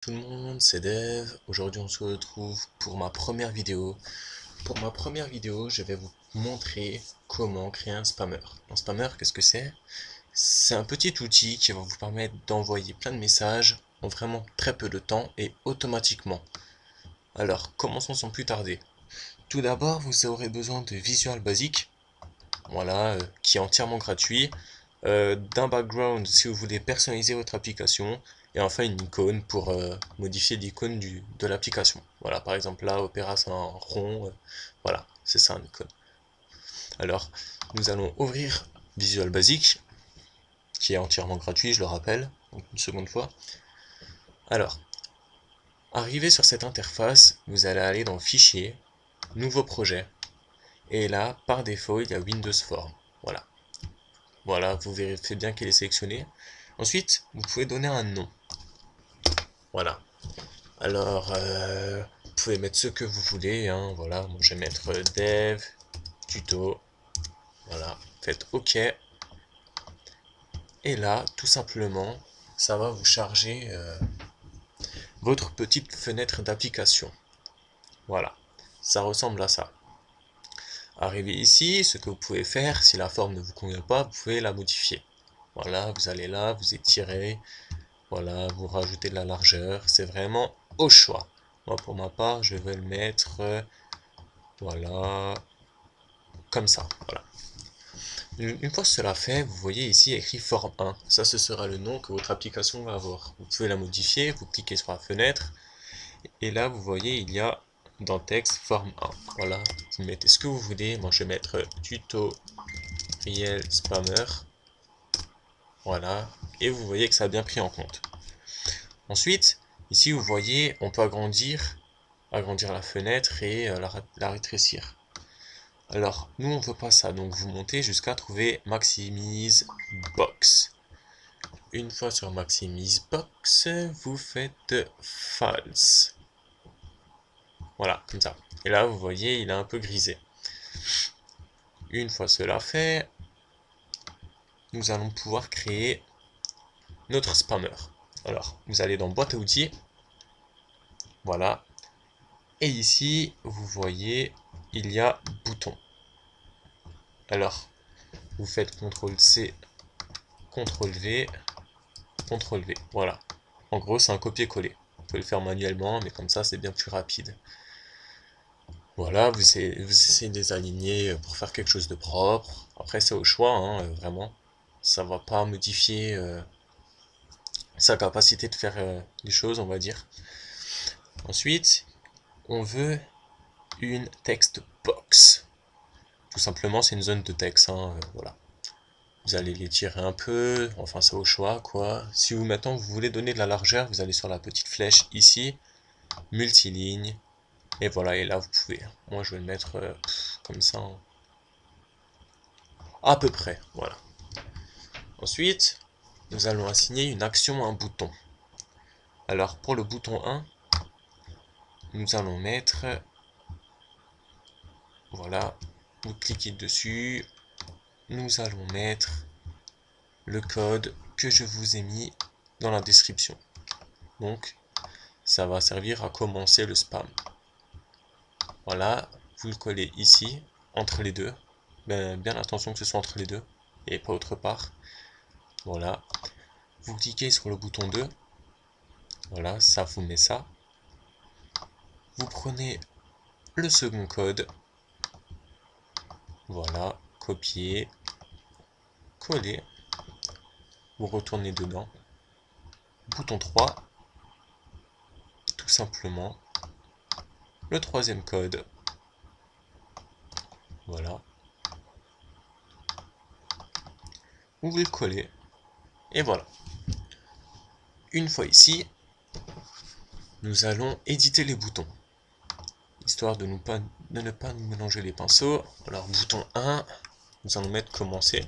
Tout le monde, c'est Dev. Aujourd'hui, on se retrouve pour ma première vidéo. Pour ma première vidéo, je vais vous montrer comment créer un spammer. Un spammer, qu'est-ce que c'est? C'est un petit outil qui va vous permettre d'envoyer plein de messages en vraiment très peu de temps et automatiquement. Alors, commençons sans plus tarder. Tout d'abord, vous aurez besoin de Visual Basic, voilà, qui est entièrement gratuit, d'un background si vous voulez personnaliser votre application, et enfin une icône pour modifier l'icône de l'application. Voilà, par exemple là, Opera c'est un rond, voilà, c'est ça une icône. Alors, nous allons ouvrir Visual Basic, qui est entièrement gratuit, je le rappelle, donc une seconde fois. Alors, arrivé sur cette interface, vous allez aller dans Fichier, Nouveau projet, et là, par défaut, il y a Windows Form. Voilà. Voilà, vous vérifiez bien qu'il est sélectionné. Ensuite, vous pouvez donner un nom. Voilà. Alors, vous pouvez mettre ce que vous voulez. Hein, voilà, moi je vais mettre dev, tuto. Voilà, faites OK. Et là, tout simplement, ça va vous charger votre petite fenêtre d'application. Voilà, ça ressemble à ça. Arrivé ici, ce que vous pouvez faire, si la forme ne vous convient pas, vous pouvez la modifier. Voilà, vous allez là, vous étirez. Voilà, vous rajoutez de la largeur, c'est vraiment au choix. Moi, pour ma part, je vais le mettre, voilà, comme ça. Voilà. Une fois cela fait, vous voyez ici écrit forme 1. Ça, ce sera le nom que votre application va avoir. Vous pouvez la modifier, vous cliquez sur la fenêtre, et là, vous voyez, il y a dans texte forme 1. Voilà, vous mettez ce que vous voulez. Moi, je vais mettre tutoriel spammer. Voilà, et vous voyez que ça a bien pris en compte. Ensuite, ici vous voyez, on peut agrandir la fenêtre et la rétrécir. Alors, nous on veut pas ça, donc vous montez jusqu'à trouver Maximise Box. Une fois sur Maximise Box, vous faites False. Voilà, comme ça. Et là, vous voyez, il est un peu grisé. Une fois cela fait, nous allons pouvoir créer notre spammer. Alors, vous allez dans Boîte à outils. Voilà. Et ici, vous voyez, il y a bouton. Alors, vous faites CTRL-C, CTRL-V, CTRL-V. Voilà. En gros, c'est un copier-coller. Vous pouvez le faire manuellement, mais comme ça, c'est bien plus rapide. Voilà, vous essayez de les aligner pour faire quelque chose de propre. Après, c'est au choix, hein, vraiment. Ça va pas modifier sa capacité de faire les choses, on va dire. Ensuite, on veut une text box. Tout simplement, c'est une zone de texte, hein, voilà. Vous allez l'étirer un peu, enfin c'est au choix quoi. Si vous maintenant vous voulez donner de la largeur, vous allez sur la petite flèche ici, multiligne, et voilà, et là vous pouvez. Moi je vais le mettre comme ça, hein. À peu près, voilà. Ensuite, nous allons assigner une action à un bouton. Alors pour le bouton 1, nous allons mettre, voilà, vous cliquez dessus, nous allons mettre le code que je vous ai mis dans la description. Donc, ça va servir à commencer le spam. Voilà, vous le collez ici, entre les deux. Bien attention que ce soit entre les deux, et pas autre part. Voilà. Vous cliquez sur le bouton 2. Voilà, ça vous met ça. Vous prenez le second code. Voilà, copier, coller. Vous retournez dedans. Bouton 3. Tout simplement. Le troisième code. Voilà. Vous le collez. Et voilà. Une fois ici, nous allons éditer les boutons. Histoire de ne pas nous mélanger les pinceaux. Alors, bouton 1, nous allons mettre commencer.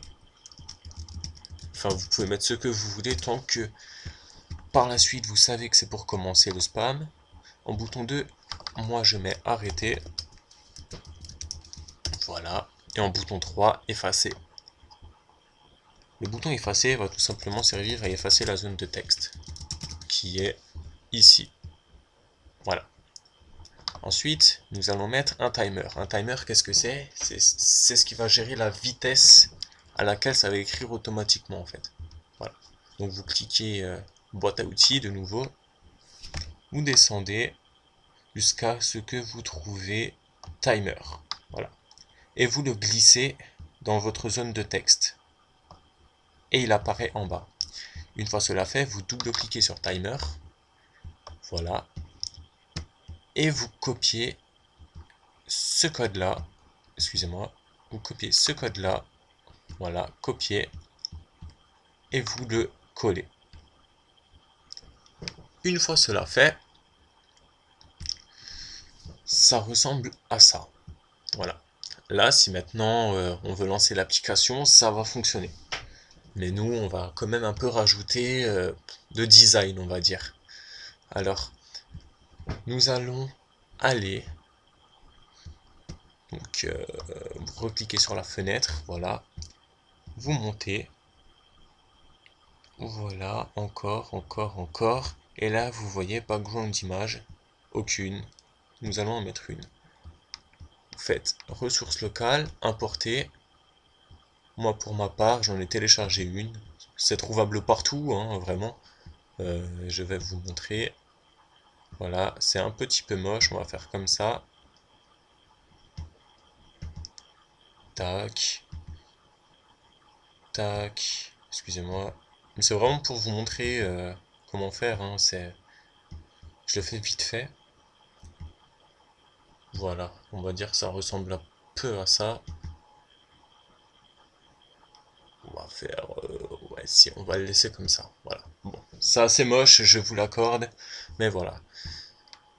Enfin, vous pouvez mettre ce que vous voulez tant que par la suite vous savez que c'est pour commencer le spam. En bouton 2, moi je mets arrêter. Voilà. Et en bouton 3, effacer. Le bouton effacer va tout simplement servir à effacer la zone de texte qui est ici. Voilà. Ensuite, nous allons mettre un timer. Un timer, qu'est-ce que c'est? C'est ce qui va gérer la vitesse à laquelle ça va écrire automatiquement en fait. Voilà. Donc vous cliquez boîte à outils de nouveau, vous descendez jusqu'à ce que vous trouvez timer. Voilà. Et vous le glissez dans votre zone de texte. Et il apparaît en bas. Une fois cela fait, vous double-cliquez sur timer. Voilà. Et vous copiez ce code-là. Excusez-moi. Vous copiez ce code-là. Voilà, copier. Et vous le collez. Une fois cela fait, ça ressemble à ça. Voilà. Là, si maintenant on veut lancer l'application, ça va fonctionner. Mais nous, on va quand même un peu rajouter de design, on va dire. Alors, nous allons aller, donc vous recliquez sur la fenêtre, voilà, vous montez, voilà, encore, et là vous voyez background image, aucune, nous allons en mettre une. Vous faites ressources locales, importer, moi pour ma part j'en ai téléchargé une, c'est trouvable partout, hein, vraiment, je vais vous montrer, voilà, c'est un petit peu moche, on va faire comme ça, tac, tac, excusez-moi, mais c'est vraiment pour vous montrer comment faire, hein, je le fais vite fait, voilà, on va dire que ça ressemble un peu à ça, on va faire, ouais, si, on va le laisser comme ça, voilà, bon, c'est assez moche, je vous l'accorde, mais voilà.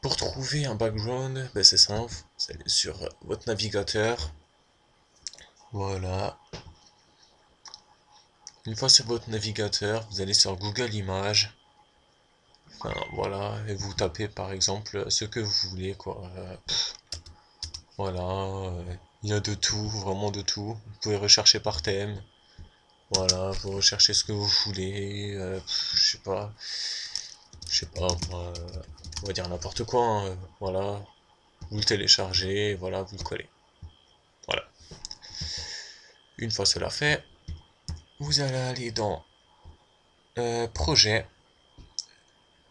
Pour trouver un background, ben c'est simple, vous allez sur votre navigateur, voilà. Une fois sur votre navigateur, vous allez sur Google Images, enfin, voilà, et vous tapez par exemple ce que vous voulez, quoi. Voilà, il y a de tout, vraiment de tout. Vous pouvez rechercher par thème, voilà, vous recherchez ce que vous voulez, je sais pas, moi, on va dire n'importe quoi, hein, voilà, vous le téléchargez, voilà, vous le collez. Voilà. Une fois cela fait, vous allez aller dans projet,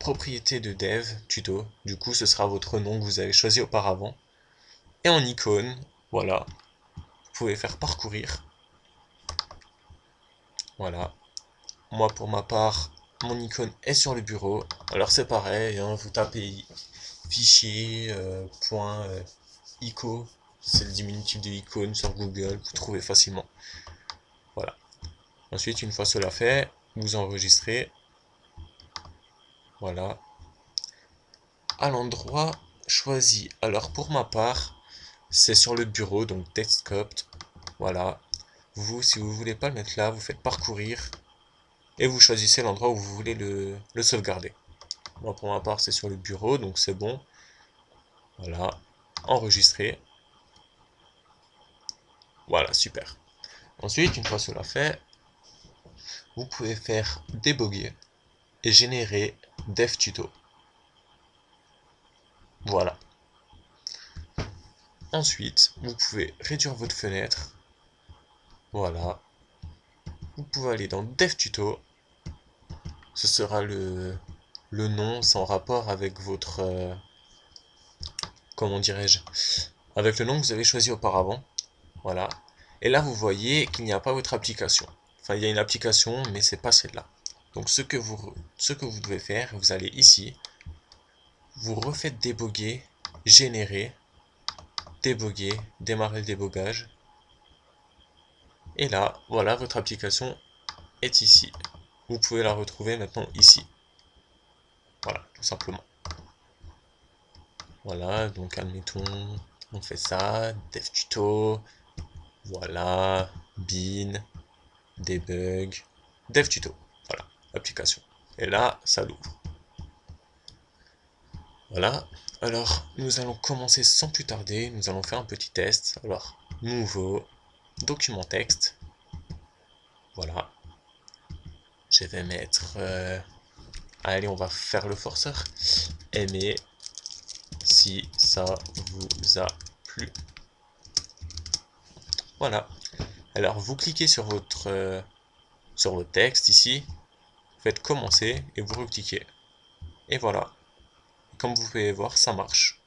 propriété de dev, tuto, du coup ce sera votre nom que vous avez choisi auparavant, et en icône, voilà, vous pouvez faire parcourir, voilà, moi pour ma part, mon icône est sur le bureau, alors c'est pareil, hein, vous tapez fichier, ico, c'est le diminutif de icône sur Google, vous trouvez facilement, voilà. Ensuite, une fois cela fait, vous enregistrez, voilà, à l'endroit choisi. Alors pour ma part, c'est sur le bureau, donc desktop, voilà. Vous, si vous voulez pas le mettre là, vous faites parcourir et vous choisissez l'endroit où vous voulez le sauvegarder. Moi pour ma part, c'est sur le bureau, donc c'est bon. Voilà, enregistrer. Voilà, super. Ensuite, une fois cela fait, vous pouvez faire débugger et générer DevTuto. Voilà. Ensuite, vous pouvez réduire votre fenêtre. Voilà. Vous pouvez aller dans DevTuto. Ce sera le nom sans rapport avec votre... comment dirais-je? Avec le nom que vous avez choisi auparavant. Voilà. Et là, vous voyez qu'il n'y a pas votre application. Enfin, il y a une application, mais c'est pas celle-là. Donc, ce que vous devez faire, vous allez ici. Vous refaites débugger, générer, débugger, démarrer le débogage. Et là, voilà, votre application est ici. Vous pouvez la retrouver maintenant ici. Voilà, tout simplement. Voilà, donc admettons, on fait ça, DevTuto, voilà, bin, debug, DevTuto, voilà, application. Et là, ça l'ouvre. Voilà, alors nous allons commencer sans plus tarder, nous allons faire un petit test. Alors, nouveau, document texte, voilà. Je vais mettre Allez, on va faire le forceur. Aimez si ça vous a plu. Voilà. Alors, vous cliquez sur votre texte ici. Faites commencer et vous recliquez. Et voilà. Comme vous pouvez voir, ça marche.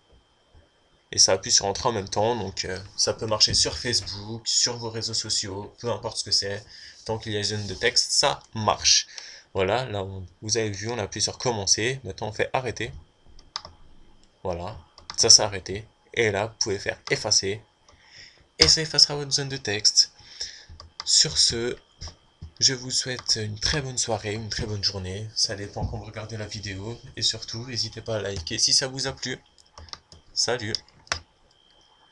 Et ça appuie sur entrée en même temps, donc ça peut marcher sur Facebook, sur vos réseaux sociaux, peu importe ce que c'est. Tant qu'il y a une zone de texte, ça marche. Voilà, là vous avez vu, on appuie sur commencer. Maintenant on fait arrêter. Voilà, ça s'est arrêté. Et là, vous pouvez faire effacer. Et ça effacera votre zone de texte. Sur ce, je vous souhaite une très bonne soirée, une très bonne journée. Ça dépend quand vous regardez la vidéo. Et surtout, n'hésitez pas à liker si ça vous a plu. Salut!